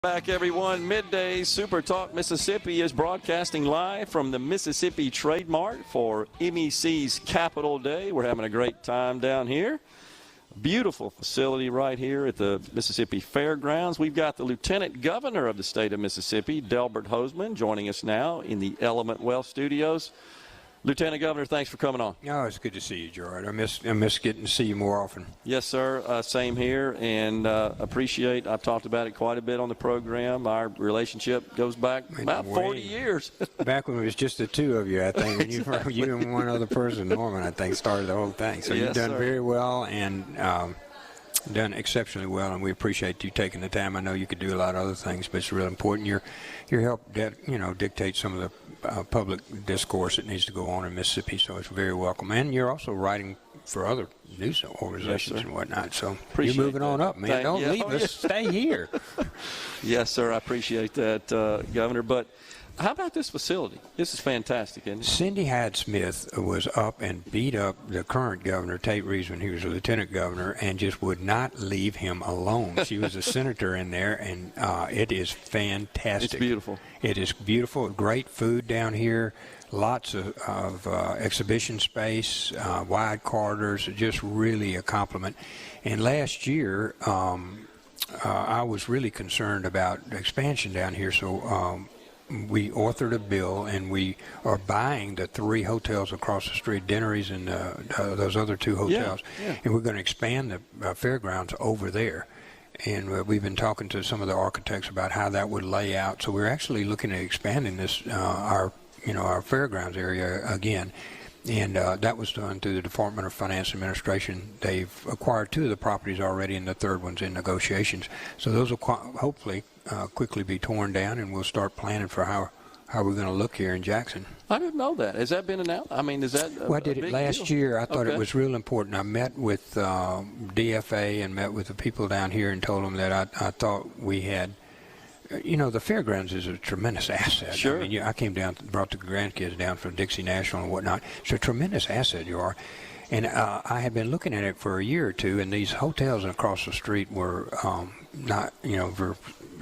Back, everyone. Midday SuperTalk Mississippi is broadcasting live from the Mississippi Trade Mart for MEC's Capital Day. We're having a great time down here. Beautiful facility right here at the Mississippi Fairgrounds. We've got the Lieutenant Governor of the state of Mississippi, Delbert Hosemann, joining us now in the Element Wealth Studios. Lieutenant Governor, thanks for coming on. Oh, it's good to see you, Gerard. I miss getting to see you more often. Yes, sir. Same here, and appreciate. I've talked about it quite a bit on the program. Our relationship goes back about 40 years. Back when it was just the two of you, I think. When Exactly. you and one other person, Norman, I think, started the whole thing. So yes, you've done sir. very well and done exceptionally well, and we appreciate you taking the time. I know you could do a lot of other things, but it's real important. Your help, dictates some of the public discourse that needs to go on in Mississippi, so it's very welcome. And you're also writing for other news organizations and whatnot, so Appreciate you're moving that. on up, man. Don't leave us. Stay here. Yes, sir. I appreciate that, Governor. But how about this facility? This is fantastic, isn't it? Cindy Hyde-Smith was up and beat up the current governor, Tate Reeves, when he was a lieutenant governor, and just would not leave him alone. She was a senator in there, and it is fantastic. It's beautiful. It is beautiful. Great food down here. Lots of exhibition space, wide corridors, just really a compliment. And last year, I was really concerned about expansion down here, so we authored a bill, and we are buying the 3 hotels across the street, Dennery's and those other 2 hotels, and we're going to expand the fairgrounds over there. And we've been talking to some of the architects about how that would lay out. So we're actually looking at expanding this our fairgrounds area again. And that was done through the Department of Finance Administration. They've acquired 2 of the properties already, and the 3rd one's in negotiations. So those will hopefully quickly be torn down, and we'll start planning for how we're going to look here in Jackson. I didn't know that. Has that been announced? I mean, is that Well, I did it last year. I thought it was real important. I met with DFA and met with the people down here and told them that I thought we had, the fairgrounds is a tremendous asset. Sure. I mean, I came down, brought the grandkids down from Dixie National and whatnot. It's a tremendous asset, you are. And I had been looking at it for a year or 2, and these hotels across the street were not,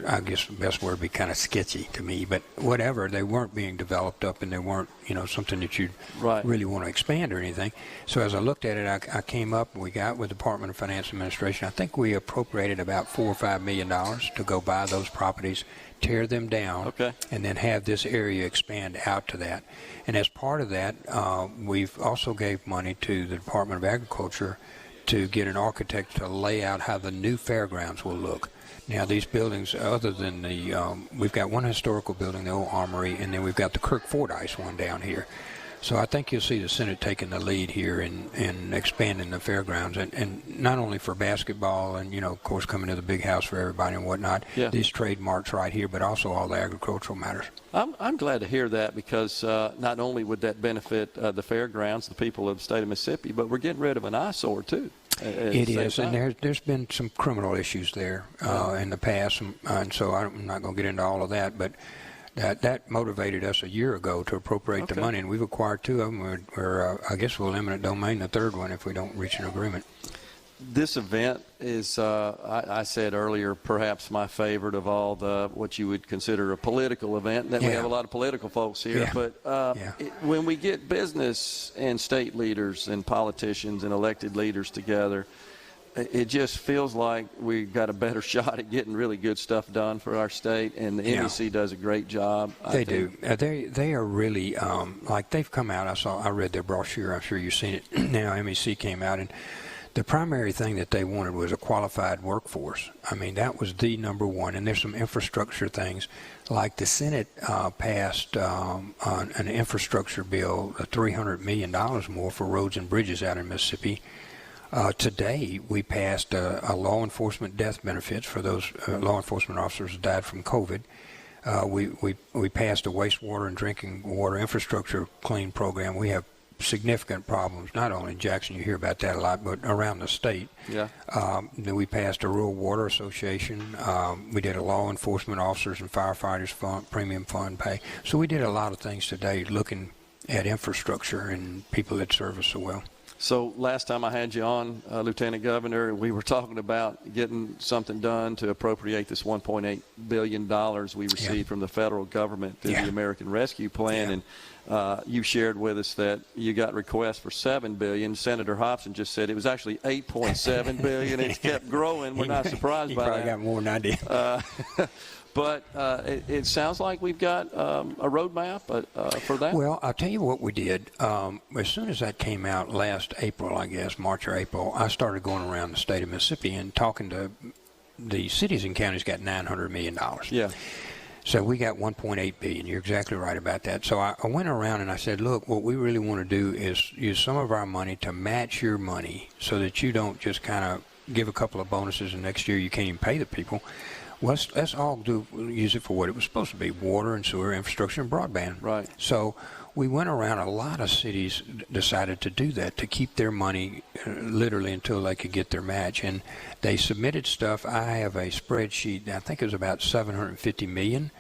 I guess the best word would be kind of sketchy to me, but whatever. They weren't being developed up, and they weren't, something that you'd really want to expand or anything. So as I looked at it, I came up, and we got with the Department of Finance Administration. I think we appropriated about $4 or $5 million to go buy those properties, tear them down, and then have this area expand out to that. And as part of that, we've also gave money to the Department of Agriculture to get an architect to lay out how the new fairgrounds will look. Now, these buildings, other than we've got one historical building, the old Armory, and then we've got the Kirk Fordyce one down here. So I think you'll see the Senate taking the lead here in expanding the fairgrounds, and not only for basketball and, of course, coming to the big house for everybody and whatnot, these trade marts right here, but also all the agricultural matters. I'm glad to hear that, because not only would that benefit the fairgrounds, the people of the state of Mississippi, but we're getting rid of an eyesore, too. It is, and there's been some criminal issues there in the past, and so I'm not going to get into all of that, but that motivated us a year ago to appropriate the money, and we've acquired 2 of them. We're I guess we'll eminent domain the 3rd one if we don't reach an agreement. This event is, I said earlier, perhaps my favorite of all the what you would consider a political event. That we have a lot of political folks here, but when we get business and state leaders and politicians and elected leaders together, it just feels like we got a better shot at getting really good stuff done for our state, and the MEC does a great job. They do. They are really like they've come out. I read their brochure. I'm sure you've seen it. Now MEC came out, and the primary thing that they wanted was a qualified workforce. I mean, that was the number one. And there's some infrastructure things, like the Senate passed an infrastructure bill, $300 million more for roads and bridges out in Mississippi. Today, we passed a law enforcement death benefits for those law enforcement officers who died from COVID. We passed a wastewater and drinking water infrastructure clean program. We have significant problems, not only in Jackson, you hear about that a lot, but around the state. Then we passed a rural water association. We did a law enforcement officers and firefighters fund, premium fund pay. So we did a lot of things today looking at infrastructure and people that serve us so well. So last time I had you on, Lieutenant Governor, we were talking about getting something done to appropriate this $1.8 billion we received from the federal government through the American Rescue Plan. And you shared with us that you got requests for $7 billion. Senator Hobson just said it was actually $8.7 billion. It's kept growing. We're not surprised by that. He probably got more than I did. But it sounds like we've got a roadmap for that. Well, I'll tell you what we did. As soon as that came out last April, I guess, March or April, I started going around the state of Mississippi and talking to the cities and counties got $900 million. Yeah. So we got $1.8 billion. You're exactly right about that. So I went around and I said, look, what we really want to do is use some of our money to match your money so that you don't just kind of give a couple of bonuses and next year you can't even pay the people. Well, let's all use it for what it was supposed to be, water and sewer infrastructure and broadband. Right. So we went around, a lot of cities decided to do that, to keep their money literally until they could get their match. And they submitted stuff. I have a spreadsheet, I think it was about $750 million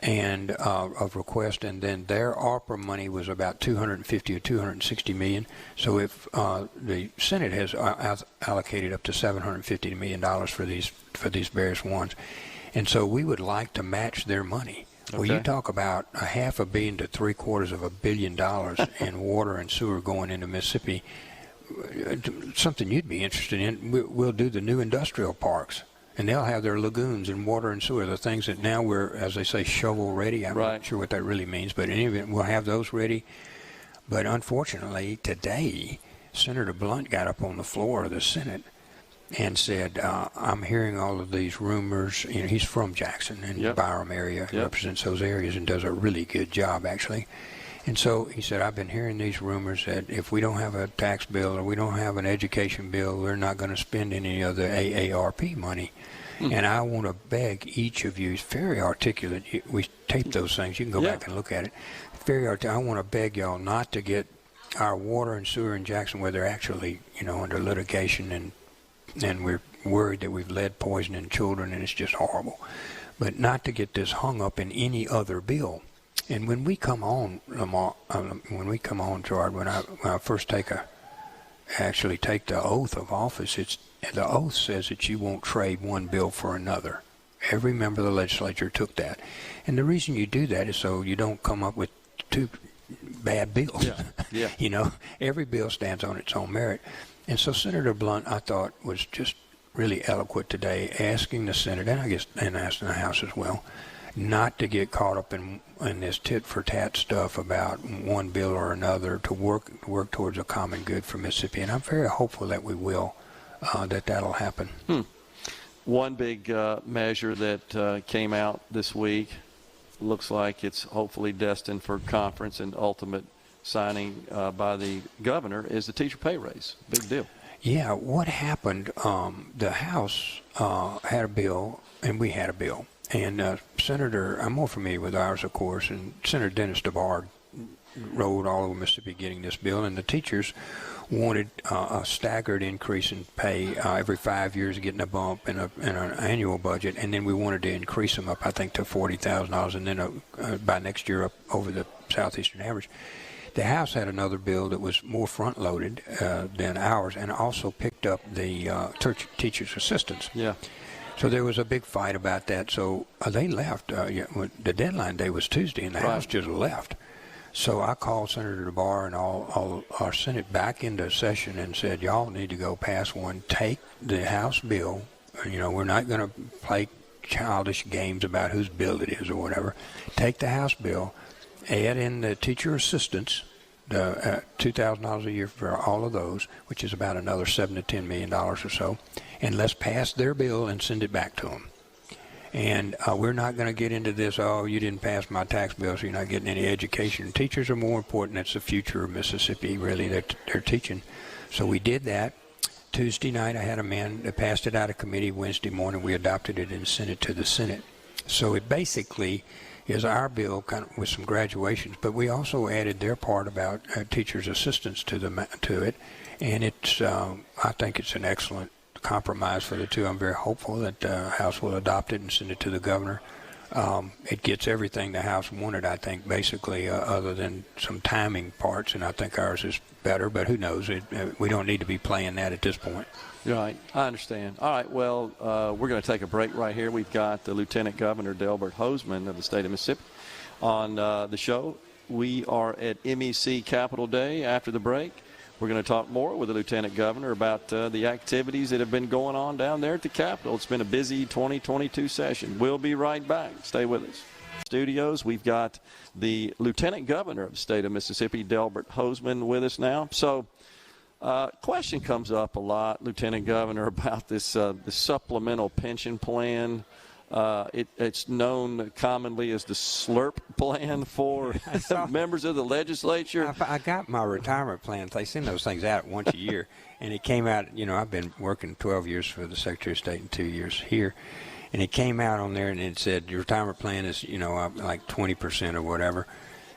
and of requests, and then their ARPA money was about $250 or $260 million. So if the Senate has allocated up to $750 million for these various ones, and so we would like to match their money. Okay. Well, you talk about $500 million to $750 million in water and sewer going into Mississippi. Something you'd be interested in. We'll do the new industrial parks. And they'll have their lagoons and water and sewer, the things that now we're, as they say, shovel ready. I'm not sure what that really means, but in any event, we'll have those ready. But unfortunately, today, Senator Blunt got up on the floor of the Senate and said, I'm hearing all of these rumors. You know, he's from Jackson and Byram area. He represents those areas and does a really good job, actually. And so he said, I've been hearing these rumors that if we don't have a tax bill or we don't have an education bill, we're not going to spend any of the AARP money. Mm-hmm. And I want to beg each of you, it's very articulate. We taped those things. You can go back and look at it. Very articulate. I want to beg y'all not to get our water and sewer in Jackson where they're actually, under litigation and we're worried that we've lead poisoning children and it's just horrible. But not to get this hung up in any other bill. And when we come on, Lamar, Gerard, when I first actually take the oath of office, the oath says that you won't trade one bill for another. Every member of the legislature took that. And the reason you do that is so you don't come up with two bad bills. Yeah. Every bill stands on its own merit. And so Senator Blunt, I thought, was just really eloquent today, asking the Senate, and I guess and asking the House as well, not to get caught up in this tit-for-tat stuff about one bill or another, to work towards a common good for Mississippi. And I'm very hopeful that we will, that'll happen. One big measure that came out this week, looks like it's hopefully destined for conference and ultimate signing by the governor, is the teacher pay raise. Big deal. Yeah, what happened, the House had a bill, and we had a bill. And I'm more familiar with ours, of course, and Senator Dennis DeBard rode all over Mississippi getting this bill, and the teachers wanted a staggered increase in pay every 5 years, getting a bump in an annual budget, and then we wanted to increase them up, I think, to $40,000, and then by next year up over the southeastern average. The House had another bill that was more front-loaded than ours, and also picked up the teachers' assistants. Yeah. So there was a big fight about that. So they left. The deadline day was Tuesday, and the House just left. So I called Senator DeBar and all our Senate back into session and said, y'all need to go pass one. Take the House bill. We're not going to play childish games about whose bill it is or whatever. Take the House bill, add in the teacher assistants, the $2,000 a year for all of those, which is about another $7 to $10 million or so, and let's pass their bill and send it back to them. And we're not going to get into this, you didn't pass my tax bill, so you're not getting any education. Teachers are more important. That's the future of Mississippi, really, they're teaching. So we did that. Tuesday night, I had a man that passed it out of committee. Wednesday morning, we adopted it and sent it to the Senate. So it basically is our bill kind of with some graduations, but we also added their part about teachers' assistants to it, and it's I think it's an excellent compromise for the two. I'm very hopeful that the House will adopt it and send it to the governor It gets everything the House wanted, I think, basically, other than some timing parts, and I think ours is better, but who knows? We don't need to be playing that at this point. Right. I understand. All right. Well, we're going to take a break right here. We've got the Lieutenant Governor Delbert Hosemann of the state of Mississippi on the show. We are at MEC Capital Day. After the break, we're going to talk more with the Lieutenant Governor about the activities that have been going on down there at the Capitol. It's been a busy 2022 session. We'll be right back. Stay with us. Studios, we've got the Lieutenant Governor of the state of Mississippi, Delbert Hosemann, with us now. So, question comes up a lot, Lieutenant Governor, about this the supplemental pension plan. It's known commonly as the Slur Plan for members of the legislature. I got my retirement plans. They send those things out once a year, and it came out. I've been working 12 years for the Secretary of State and 2 years here, and it came out on there, and it said your retirement plan is like 20% or whatever,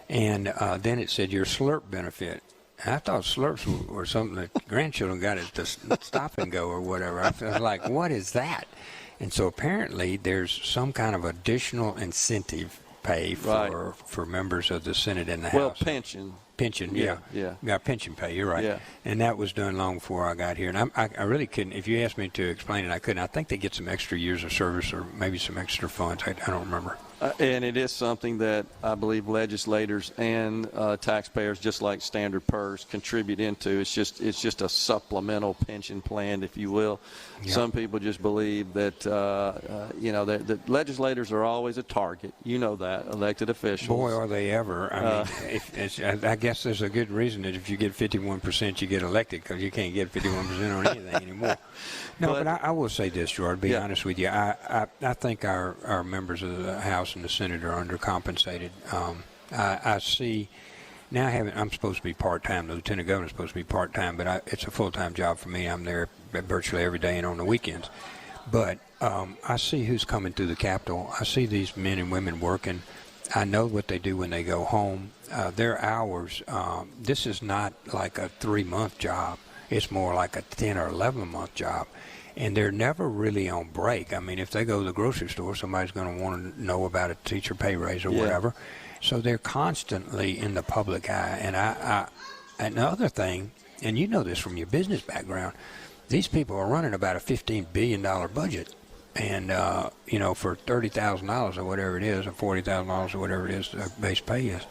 and then it said your slurp benefit. I thought slurps were something that grandchildren got at the stop and go or whatever. I was like, what is that? And so apparently there's some kind of additional incentive pay for members of the Senate and the House. Well, pension. Pension, yeah. Pension pay, you're right. Yeah. And that was done long before I got here. And I really couldn't, if you asked me to explain it, I couldn't. I think they get some extra years of service or maybe some extra funds. I don't remember. And it is something that I believe legislators and taxpayers, just like standard PERS, contribute into. It's just a supplemental pension plan, if you will. Yep. Some people just believe that that legislators are always a target. You know that, elected officials. Boy, are they ever! I mean, I guess there's a good reason that if you get 51%, you get elected, because you can't get 51% on anything anymore. No, but I will say this, Gerard. Be honest with you, I think our members of the House and the Senate are undercompensated. I see now I'm supposed to be part-time. The Lieutenant Governor's supposed to be part-time, but it's a full-time job for me. I'm there virtually every day and on the weekends. But I see who's coming through the Capitol. I see these men and women working. I know what they do when they go home. Their hours, this is not like a 3-month job. It's more like a 10 or 11-month job. And they're never really on break. I mean, if they go to the grocery store, somebody's going to want to know about a teacher pay raise or whatever. So they're constantly in the public eye. And another thing, and you know this from your business background, these people are running about a $15 billion budget. And, for $30,000 or whatever it is, or $40,000 or whatever it is, their base pay is.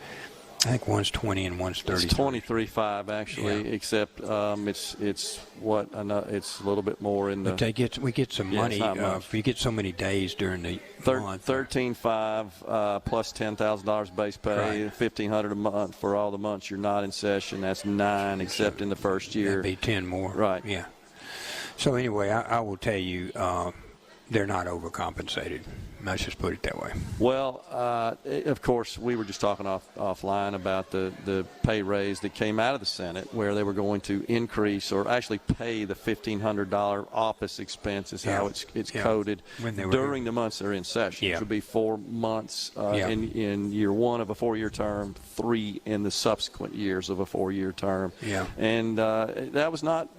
I think one's 20 and one's 30. It's 23.5 actually, except it's what I know. It's a little bit more in the. But we get some money. If you get so many days during the month. 13.5 plus $10,000 base pay, $1,500 a month for all the months you're not in session. That's 9, except in the first year. That'd be 10 more. Right. Yeah. So anyway, I will tell you, they're not overcompensated. Let's just put it that way. Well, of course, we were just talking offline about the pay raise that came out of the Senate, where they were going to increase or actually pay the $1,500 office expense is how it's coded during the months they're in session, which would be 4 months in year 1 of a 4-year term, 3 in the subsequent years of a 4-year term. Yeah. And that was not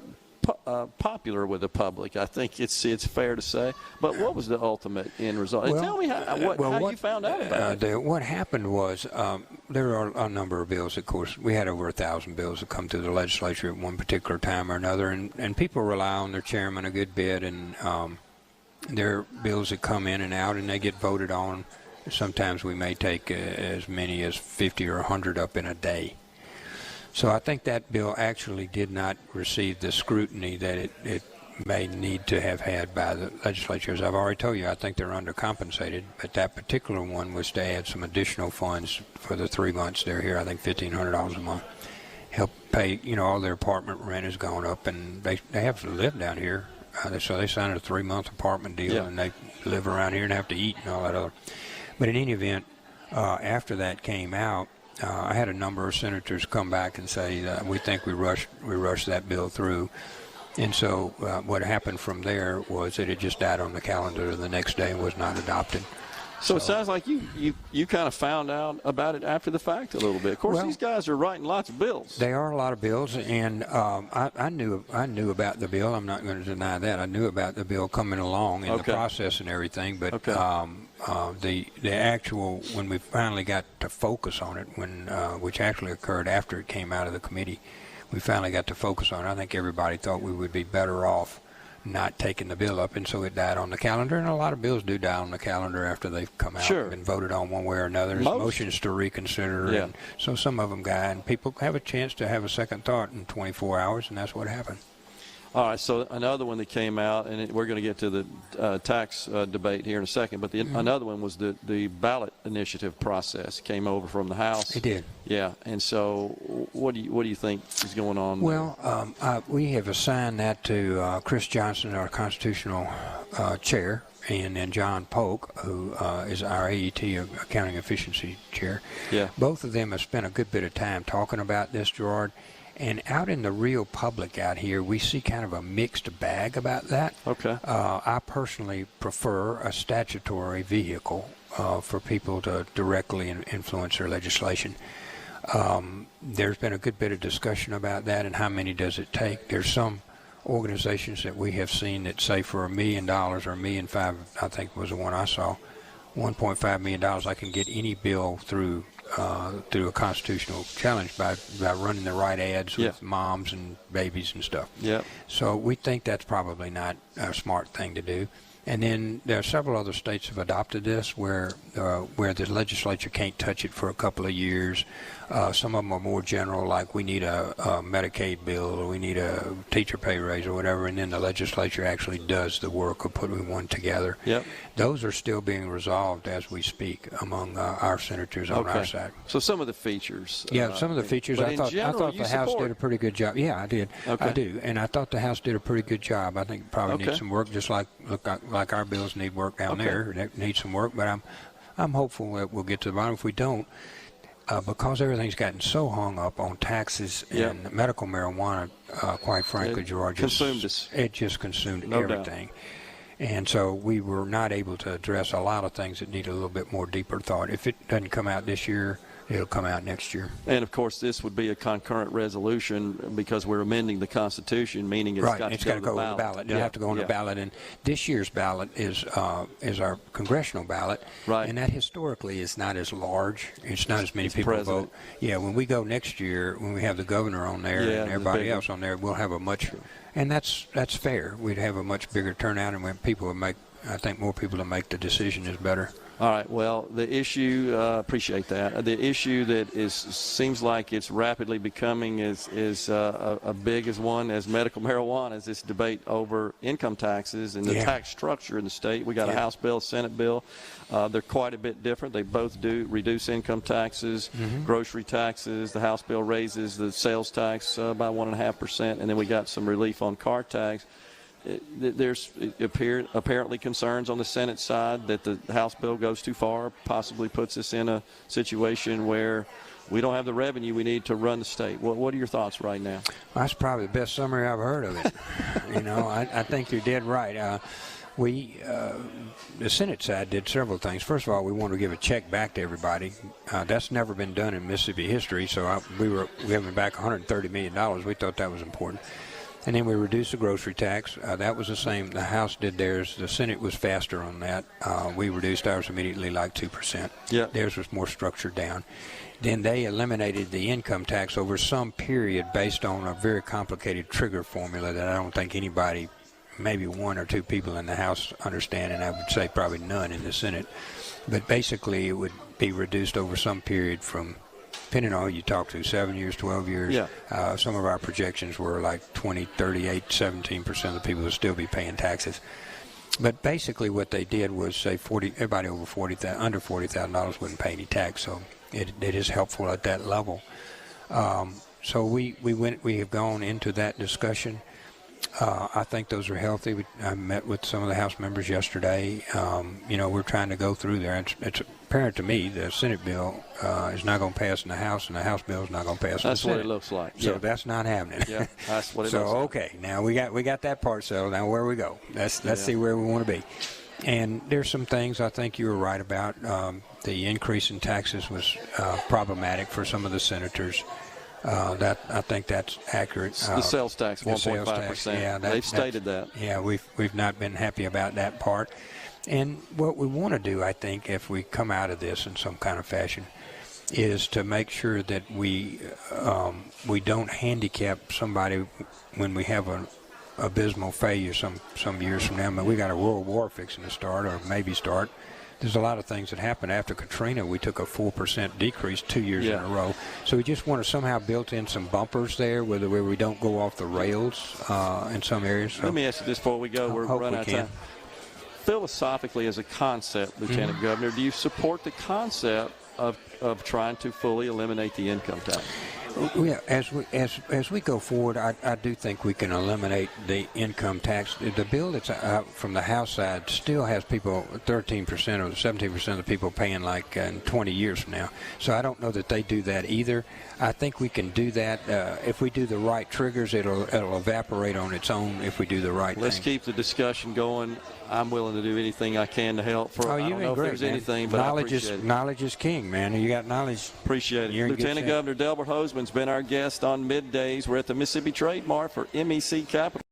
popular with the public. I think it's fair to say. But what was the ultimate end result? Well, tell me how you found out about it. What happened was there are a number of bills. Of course, we had over 1,000 bills that come through the legislature at one particular time or another, and people rely on their chairman a good bit, and there are bills that come in and out, and they get voted on. Sometimes we may take as many as 50 or 100 up in a day. So I think that bill actually did not receive the scrutiny that it may need to have had by the legislature. As I've already told you, I think they're undercompensated, but that particular one was to add some additional funds for the 3 months they're here. I think $1,500 a month. Help pay, all their apartment rent has gone up, and they have to live down here. So they signed a 3-month apartment deal, and they live around here and have to eat and all that other. But in any event, after that came out, I had a number of senators come back and say that we think we rushed that bill through. And so what happened from there was that it just died on the calendar the next day and was not adopted. So it sounds like you kind of found out about it after the fact a little bit. Of course, these guys are writing lots of bills. They are a lot of bills, and I knew about the bill. I'm not going to deny that. I knew about the bill coming along in the process and everything. But the actual, when we finally got to focus on it, which actually occurred after it came out of the committee, we finally got to focus on it. I think everybody thought we would be better off not taking the bill up, and so it died on the calendar. And a lot of bills do die on the calendar after they've come out and been voted on one way or another. There's motions to reconsider, and so some of them die, and people have a chance to have a second thought in 24 hours, and that's what happened. All right, so another one that came out, and we're going to get to the tax debate here in a second, but another one was the ballot initiative process came over from the House. It did. Yeah, and so what do you think is going on? Well, we have assigned that to Chris Johnson, our constitutional chair, and then John Polk, who is our AET, Accounting Efficiency Chair. Yeah. Both of them have spent a good bit of time talking about this, Gerard. And out in the real public out here, we see kind of a mixed bag about that. Okay. I personally prefer a statutory vehicle for people to directly influence their legislation. There's been a good bit of discussion about that and how many does it take. There's some organizations that we have seen that say for $1 million or $1.5 million, I think was the one I saw, $1.5 million, I can get any bill through a constitutional challenge by running the right ads with moms and babies and stuff. Yeah. So we think that's probably not a smart thing to do. And then there are several other states have adopted this where the legislature can't touch it for a couple of years. Some of them are more general, like we need a Medicaid bill or we need a teacher pay raise or whatever, and then the legislature actually does the work of putting one together. Yep. Those are still being resolved as we speak among our senators on our side. So some of the features. Yeah, some of the features. I thought the House did a pretty good job. Yeah, I did. Okay. I do, and I thought the House did a pretty good job. I think it probably needs some work, just like our bills need work down there. They need some work, but I'm hopeful that we'll get to the bottom. If we don't, because everything's gotten so hung up on taxes and medical marijuana, quite frankly, Gerard, it just consumed everything. Doubt. And so we were not able to address a lot of things that need a little bit more deeper thought. If it doesn't come out this year, it'll come out next year. And, of course, this would be a concurrent resolution because we're amending the Constitution, meaning it's got to go on the ballot. It'll have to go on the ballot. And this year's ballot is our congressional ballot. Right. And that historically is not as large. It's not as many people vote. Yeah, when we go next year, when we have the governor on there and everybody else on there, we'll have a much – and that's fair. We'd have a much bigger turnout, and when people would make – I think more people to make the decision is better. All right. Well, the issue, appreciate that. The issue that seems like it's rapidly becoming is a big as one as medical marijuana is this debate over income taxes and the tax structure in the state. We got a House bill, Senate bill. They're quite a bit different. They both do reduce income taxes, grocery taxes. The House bill raises the sales tax by 1.5%, and then we got some relief on car tax. There's apparently concerns on the Senate side that the House bill goes too far, possibly puts us in a situation where we don't have the revenue we need to run the state. What are your thoughts right now? Well, that's probably the best summary I've heard of it. I think you're dead right. The Senate side did several things. First of all, we want to give a check back to everybody. That's never been done in Mississippi history, so we were giving back $130 million. We thought that was important. And then we reduced the grocery tax. That was the same. The House did theirs. The Senate was faster on that. We reduced ours immediately, like 2%. Yeah. Theirs was more structured down. Then they eliminated the income tax over some period based on a very complicated trigger formula that I don't think anybody, maybe one or two people in the House understand, and I would say probably none in the Senate. But basically it would be reduced over some period from, depending on who you talk to, 7 years, 12 years. Yeah. Some of our projections were like 20, 38, 17% of the people would still be paying taxes. But basically what they did was say everybody over under $40,000 wouldn't pay any tax. So it is helpful at that level. So we have gone into that discussion. I think those are healthy. I met with some of the House members yesterday. We're trying to go through there. It's apparent to me the Senate bill is not going to pass in the House, and the House bill is not going to pass in the Senate. That's what it looks like. So that's not happening. Yeah, that's what it looks like. So, okay, now we got that part settled. Now where we go? Let's see where we want to be. And there's some things I think you were right about. The increase in taxes was problematic for some of the senators. I think that's accurate. The sales tax, 1.5%. Yeah, they've stated that. Yeah, we've not been happy about that part. And what we want to do, I think, if we come out of this in some kind of fashion, is to make sure that we don't handicap somebody when we have an abysmal failure some years from now. But we got a world war fixing to start, or maybe start. There's a lot of things that happened after Katrina. We took a 4% decrease 2 years in a row. So we just want to somehow build in some bumpers there where we don't go off the rails in some areas. So let me ask you this before we go. We're running out of time. Philosophically, as a concept, Lieutenant Governor, do you support the concept of trying to fully eliminate the income tax? Yeah, as we go forward, I do think we can eliminate the income tax. The bill that's out from the House side still has people, 13% or 17% of the people paying like in 20 years from now. So I don't know that they do that either. I think we can do that if we do the right triggers. It'll evaporate on its own if we do the right Let's thing. keep the discussion going. I'm willing to do anything I can to help. I don't know if there's anything, but knowledge I appreciate it. Knowledge is king, man. You got knowledge. Appreciate it. Lieutenant Governor Delbert Hosemann has been our guest on Middays. We're at the Mississippi Trade Mart for MEC Capital.